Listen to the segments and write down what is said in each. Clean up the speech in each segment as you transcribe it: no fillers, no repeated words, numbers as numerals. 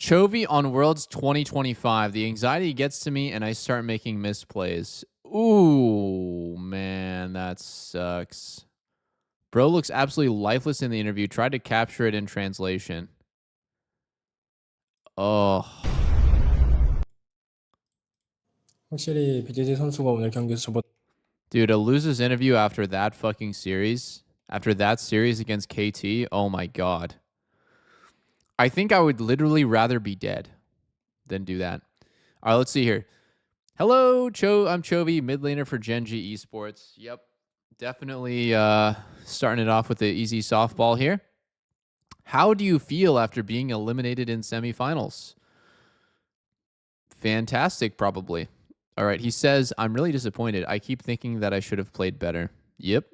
Chovy on Worlds 2025. The anxiety gets to me and I start making misplays. Ooh, man, that sucks. Bro looks absolutely lifeless in the interview. Tried to capture it in translation. Oh, 확실히 BJJ 선수가 오늘 경기에서 저보다 dude, a loser's interview after that fucking series, after that series against KT, oh my God. I think I would literally rather be dead than do that. All right, let's see here. Hello, I'm Chovy, mid laner for Gen G Esports. Yep, definitely starting it off with the easy softball here. How do you feel after being eliminated in semifinals? Fantastic, probably. All right, he says, I'm really disappointed. I keep thinking that I should have played better. Yep,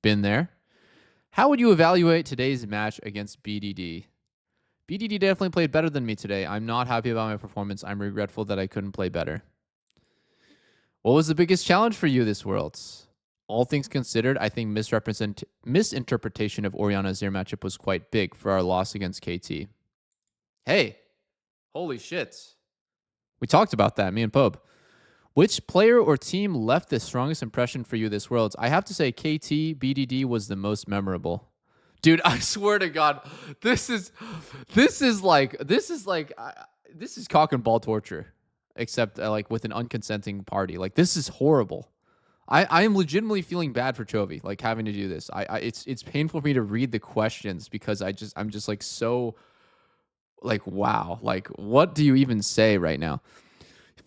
been there. How would you evaluate today's match against BDD? BDD definitely played better than me today. I'm not happy about my performance. I'm regretful that I couldn't play better. What was the biggest challenge for you this Worlds? All things considered, I think misinterpretation of Orianna's Zir matchup was quite big for our loss against KT. Hey, holy shit. We talked about that, me and Pope. Which player or team left the strongest impression for you this Worlds? I have to say KT BDD was the most memorable. Dude, I swear to God, this is cock and ball torture, except like with an unconsenting party. Like, this is horrible. I am legitimately feeling bad for Chovy, like having to do this. It's painful for me to read the questions because I'm just like so like, wow, like what do you even say right now?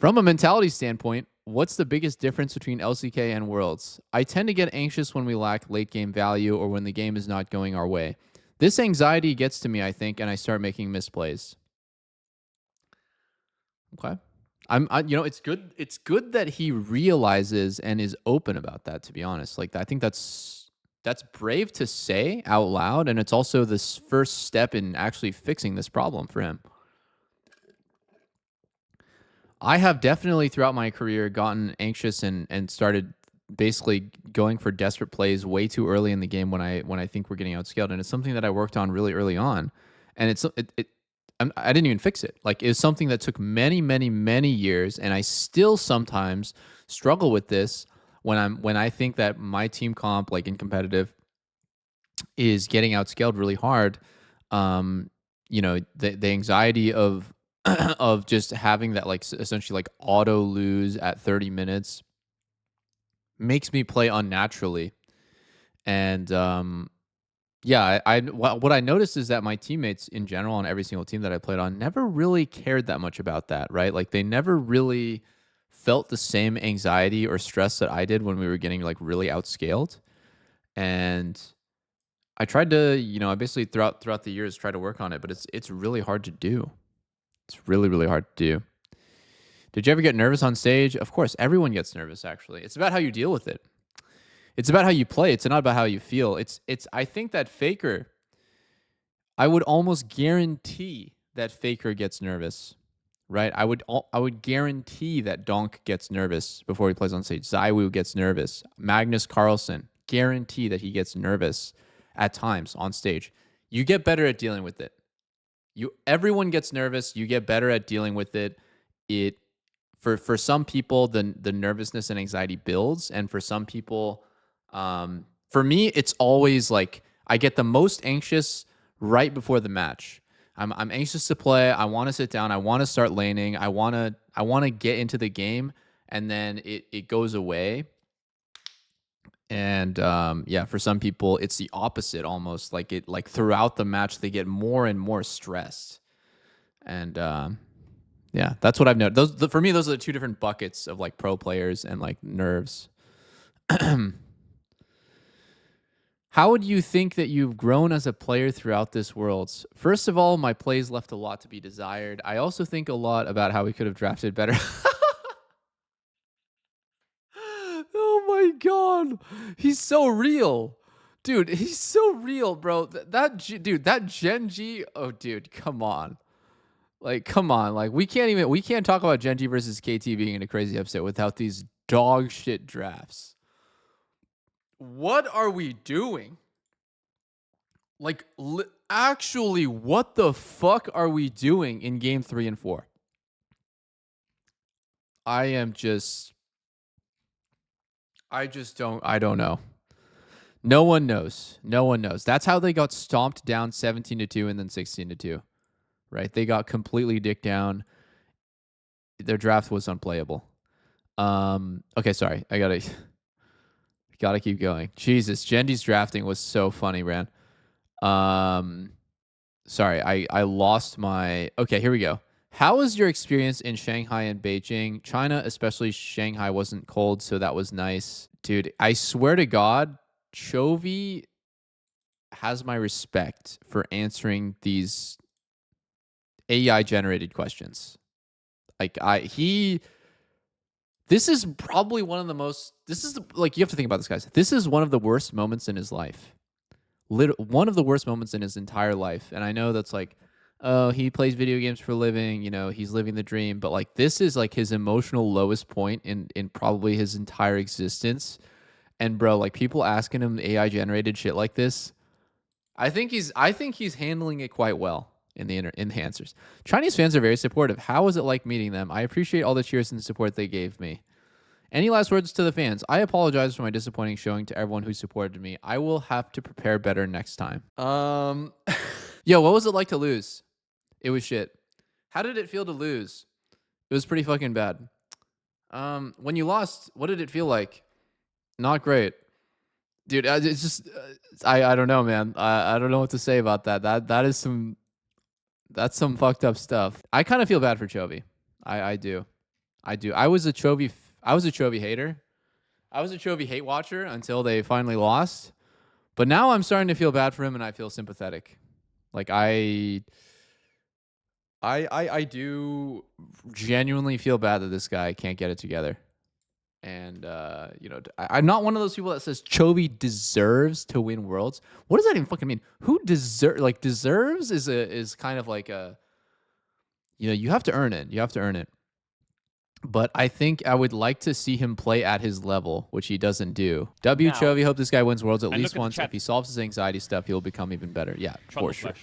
From a mentality standpoint, what's the biggest difference between LCK and Worlds? I tend to get anxious when we lack late game value or when the game is not going our way. This anxiety gets to me, I think, and I start making misplays. Okay. It's good. It's good that he realizes and is open about that, to be honest. Like, I think that's brave to say out loud, and it's also this first step in actually fixing this problem for him. I have definitely throughout my career gotten anxious and started basically going for desperate plays way too early in the game when I think we're getting outscaled, and it's something that I worked on really early on, and I didn't even fix it. Like, it was something that took many, many, many years, and I still sometimes struggle with this when I think that my team comp, like in competitive, is getting outscaled really hard. The anxiety of of just having that, like, essentially like auto lose at 30 minutes makes me play unnaturally. And yeah, what I noticed is that my teammates in general on every single team that I played on never really cared that much about that, right? Like, they never really felt the same anxiety or stress that I did when we were getting like really outscaled. And I tried to, I basically throughout the years tried to work on it, but it's really hard to do. It's really, really hard to do. Did you ever get nervous on stage? Of course, everyone gets nervous, actually. It's about how you deal with it. It's about how you play. It's not about how you feel. I think that Faker, I would almost guarantee that Faker gets nervous, right? I would guarantee that Donk gets nervous before he plays on stage. Zywoo gets nervous. Magnus Carlsen, guarantee that he gets nervous at times on stage. You get better at dealing with it. Everyone gets nervous. You get better at dealing with it. For some people, the nervousness and anxiety builds, and for some people, for me, it's always like I get the most anxious right before the match. I'm anxious to play. I want to sit down. I want to start laning. I want to get into the game, and then it goes away. And yeah, for some people, it's the opposite almost. Like throughout the match, they get more and more stressed. And yeah, that's what I've noticed. For me, those are the two different buckets of like pro players and like nerves. How would you think that you've grown as a player throughout this Worlds? First of all, my plays left a lot to be desired. I also think a lot about how we could have drafted better. Oh my God. He's so real. Dude, he's so real, bro. That Gen G, oh dude, come on. Like, come on. Like, we can't talk about Gen G versus KT being in a crazy upset without these dog shit drafts. What are we doing? Like, actually, what the fuck are we doing in game 3 and 4? I don't know. No one knows. No one knows. That's how they got stomped down 17-2 and then 16-2, right? They got completely dicked down. Their draft was unplayable. Okay, sorry. I gotta keep going. Jesus, Gendy's drafting was so funny, man. Sorry, I lost my. Okay, here we go. How was your experience in Shanghai and Beijing? China, especially Shanghai, wasn't cold, so that was nice. Dude, I swear to God, Chovy has my respect for answering these AI generated questions. Like this is probably one of the most, like, you have to think about this, guys. This is one of the worst moments in his life. One of the worst moments in his entire life. And I know that's like, oh, he plays video games for a living, you know, he's living the dream, but like this is like his emotional lowest point in probably his entire existence. And bro, like people asking him AI generated shit like this, I think he's handling it quite well in the answers. Chinese fans are very supportive. How was it like meeting them? I appreciate all the cheers and support they gave me. Any last words to the fans? I apologize for my disappointing showing to everyone who supported me. I will have to prepare better next time. Yo, what was it like to lose? It was shit. How did it feel to lose? It was pretty fucking bad. When you lost, what did it feel like? Not great. Dude, it's just I don't know, man. I don't know what to say about that. That's some fucked up stuff. I kind of feel bad for Chovy. I do. I was a Chovy hater. I was a Chovy hate watcher until they finally lost. But now I'm starting to feel bad for him and I feel sympathetic. Like I do genuinely feel bad that this guy can't get it together. And you know, I'm not one of those people that says Chovy deserves to win worlds. What does that even fucking mean? Who deserves is kind of like a, you know, you have to earn it. You have to earn it. But I think I would like to see him play at his level, which he doesn't do. Chovy, hope this guy wins worlds at least once. If he solves his anxiety stuff, he'll become even better. Yeah, for sure.